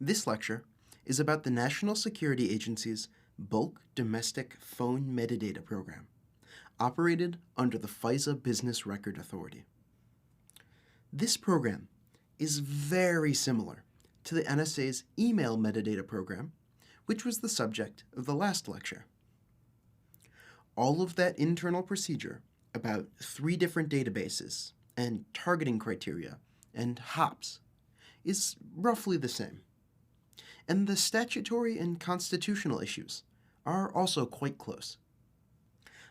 This lecture is about the National Security Agency's Bulk Domestic Phone Metadata Program, operated under the FISA Business Record Authority. This program is very similar to the NSA's Email Metadata Program, which was the subject of the last lecture. All of that internal procedure about 3 different databases and targeting criteria and hops is roughly the same. And the statutory and constitutional issues are also quite close.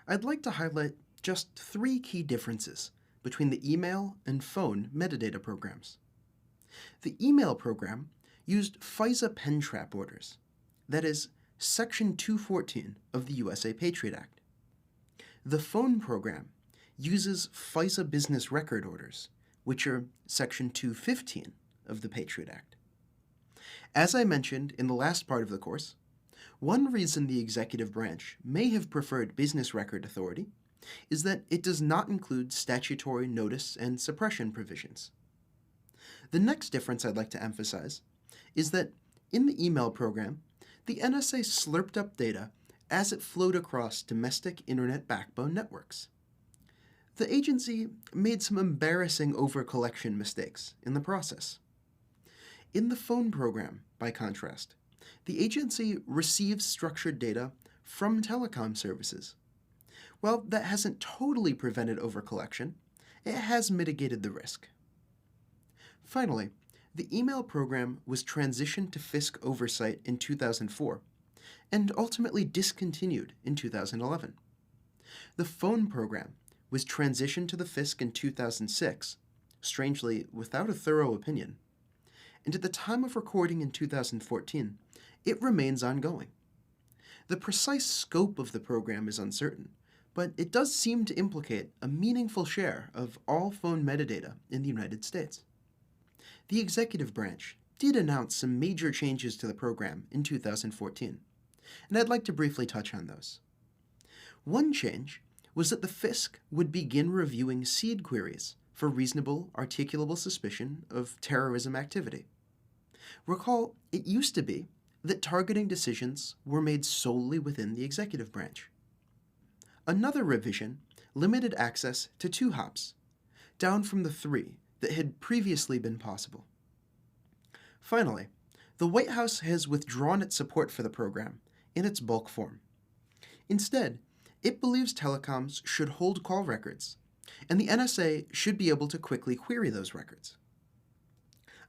I'd like to highlight just 3 key differences between the email and phone metadata programs. The email program used FISA pen trap orders, that is, Section 214 of the USA Patriot Act. The phone program uses FISA business record orders, which are Section 215 of the Patriot Act. As I mentioned in the last part of the course, one reason the executive branch may have preferred business record authority is that it does not include statutory notice and suppression provisions. The next difference I'd like to emphasize is that in the email program, the NSA slurped up data as it flowed across domestic internet backbone networks. The agency made some embarrassing over-collection mistakes in the process. In the phone program, by contrast, the agency receives structured data from telecom services. While that hasn't totally prevented overcollection, it has mitigated the risk. Finally, the email program was transitioned to FISC oversight in 2004 and ultimately discontinued in 2011. The phone program was transitioned to the FISC in 2006, strangely without a thorough opinion, and at the time of recording in 2014, it remains ongoing. The precise scope of the program is uncertain, but it does seem to implicate a meaningful share of all phone metadata in the United States. The executive branch did announce some major changes to the program in 2014, and I'd like to briefly touch on those. One change was that the FISC would begin reviewing seed queries for reasonable, articulable suspicion of terrorism activity. Recall, it used to be that targeting decisions were made solely within the executive branch. Another revision limited access to 2 hops, down from the 3 that had previously been possible. Finally, the White House has withdrawn its support for the program in its bulk form. Instead, it believes telecoms should hold call records, and the NSA should be able to quickly query those records.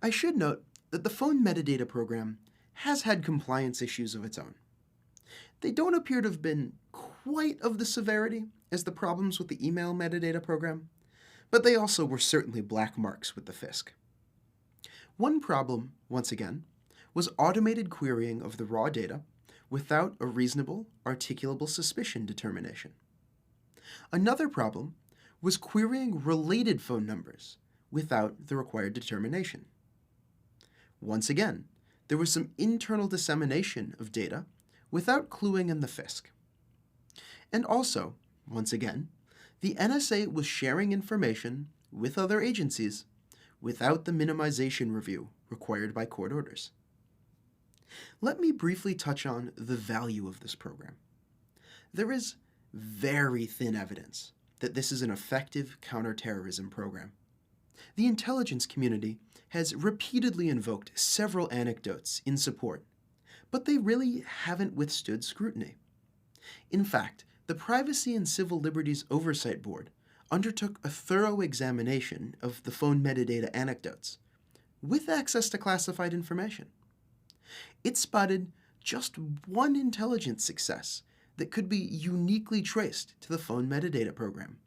I should note that the phone metadata program has had compliance issues of its own. They don't appear to have been quite of the severity as the problems with the email metadata program, but they also were certainly black marks with the FISC. One problem, once again, was automated querying of the raw data without a reasonable, articulable suspicion determination. Another problem was querying related phone numbers without the required determination. Once again, there was some internal dissemination of data without cluing in the FISC. And also, once again, the NSA was sharing information with other agencies without the minimization review required by court orders. Let me briefly touch on the value of this program. There is very thin evidence that this is an effective counterterrorism program. The intelligence community has repeatedly invoked several anecdotes in support, but they really haven't withstood scrutiny. In fact, the Privacy and Civil Liberties Oversight Board undertook a thorough examination of the phone metadata anecdotes, with access to classified information. It spotted just one intelligence success that could be uniquely traced to the phone metadata program.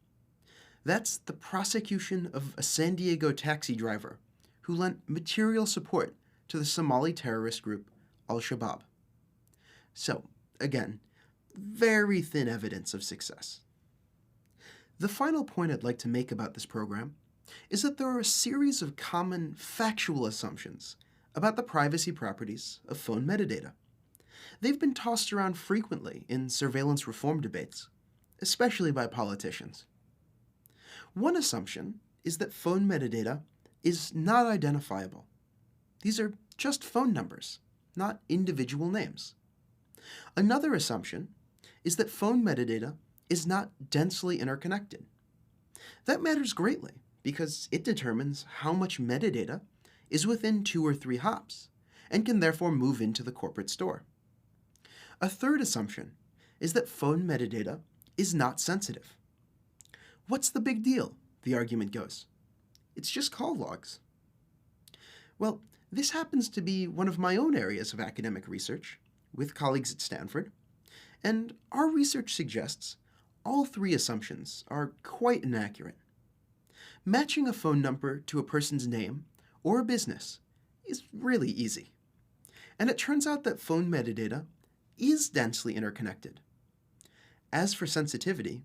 That's the prosecution of a San Diego taxi driver who lent material support to the Somali terrorist group Al-Shabaab. So, again, very thin evidence of success. The final point I'd like to make about this program is that there are a series of common factual assumptions about the privacy properties of phone metadata. They've been tossed around frequently in surveillance reform debates, especially by politicians. One assumption is that phone metadata is not identifiable. These are just phone numbers, not individual names. Another assumption is that phone metadata is not densely interconnected. That matters greatly because it determines how much metadata is within 2 or 3 hops and can therefore move into the corporate store. A third assumption is that phone metadata is not sensitive. What's the big deal? The argument goes. It's just call logs. Well, this happens to be one of my own areas of academic research with colleagues at Stanford, and our research suggests all 3 assumptions are quite inaccurate. Matching a phone number to a person's name or a business is really easy. And it turns out that phone metadata is densely interconnected. As for sensitivity,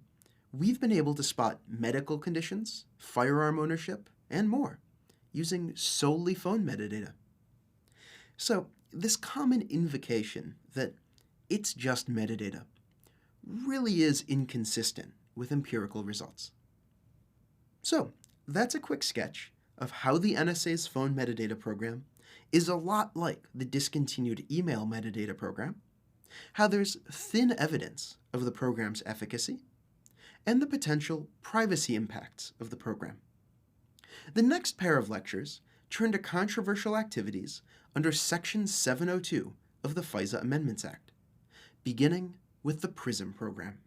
we've been able to spot medical conditions, firearm ownership, and more using solely phone metadata. So, this common invocation that it's just metadata really is inconsistent with empirical results. So, that's a quick sketch of how the NSA's phone metadata program is a lot like the discontinued email metadata program, how there's thin evidence of the program's efficacy, and the potential privacy impacts of the program. The next pair of lectures turn to controversial activities under Section 702 of the FISA Amendments Act, beginning with the PRISM program.